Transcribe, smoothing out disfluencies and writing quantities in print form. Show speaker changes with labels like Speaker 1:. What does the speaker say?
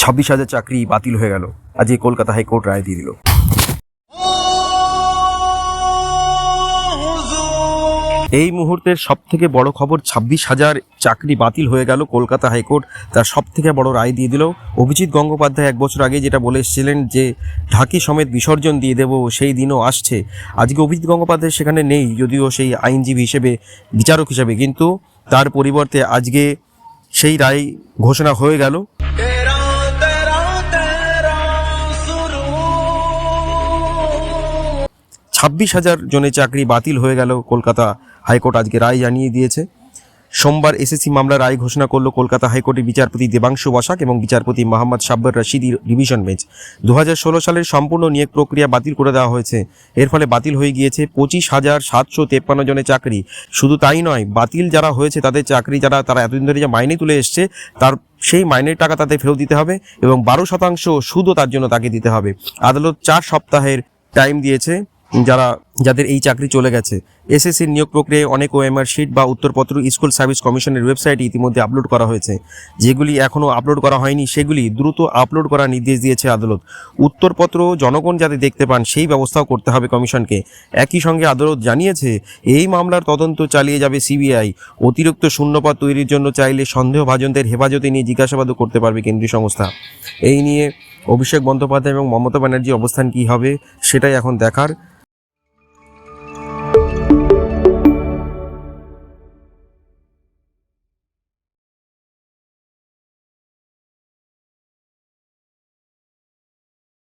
Speaker 1: 26,000 চাকরি বাতিল হয়ে গেল। আজকে কলকাতা হাইকোর্ট রায় দিয়ে দিল। এই মুহূর্তের সব থেকে বড় খবর, 26,000 চাকরি বাতিল হয়ে গেল। কলকাতা হাইকোর্ট তার সব থেকে বড় রায় দিয়ে দিল। অভিজিৎ গঙ্গোপাধ্যায় 1 বছর আগে যেটা বলে এসেছিলেন যে ঢাকি সমেত বিসর্জন দিয়ে দেব, সেই দিনও আসছে। আজকে অভিজিৎ গঙ্গোপাধ্যায় সেখানে নেই, যদিও সেই আইনজীবী হিসেবে, বিচারক হিসেবে, কিন্তু তার পরিবর্তে আজকে সেই রায় ঘোষণা হয়ে গেল। 26,000 জনের চাকরি বাতিল হয়ে গেল। কলকাতা হাইকোর্ট আজকে রায় জানিয়ে দিয়েছে। সোমবার এসএসসি মামলার রায় ঘোষণা করল কলকাতা হাইকোর্টের বিচারপতি দেবাংশু বসাক এবং বিচারপতি মোহাম্মদ সাব্বির রশিদি ডিভিশন বেঞ্চ। 2016 সালের সম্পূর্ণ নিয়োগ প্রক্রিয়া বাতিল করে দেওয়া হয়েছে। এর ফলে বাতিল হয়ে গিয়েছে 25,753 জনের চাকরি। শুধু তাই নয়, বাতিল যারা হয়েছে তাদের চাকরি, তারা এতদিন ধরে যে মাইনে তুলে এসছে, তার সেই মাইনের টাকা তাদের ফেরত দিতে হবে এবং 12% সুদও তার জন্য তাকে দিতে হবে। আদালত 4 সপ্তাহের টাইম দিয়েছে যাদের এই চাকরি চলে গেছে। এসএসসির নিয়োগ প্রক্রিয়ায় অনেক ওএমআর শিট বা উত্তরপত্র স্কুল সার্ভিস কমিশনের ওয়েবসাইটে ইতিমধ্যে আপলোড করা হয়েছে। যেগুলি এখনও আপলোড করা হয়নি সেগুলি দ্রুত আপলোড করার নির্দেশ দিয়েছে আদালত। উত্তরপত্র জনগণ যাতে দেখতে পান সেই ব্যবস্থাও করতে হবে কমিশনকে। একই সঙ্গে আদালত জানিয়েছে এই মামলার তদন্ত চালিয়ে যাবে সিবিআই। অতিরিক্ত শূন্যপদ তৈরির জন্য চাইলে সন্দেহভাজনদের হেফাজতে নিয়ে জিজ্ঞাসাবাদও করতে পারবে কেন্দ্রীয় সংস্থা। এই নিয়ে অভিষেক বন্দ্যোপাধ্যায় এবং মমতা ব্যানার্জির অবস্থান কী হবে সেটাই এখন দেখার।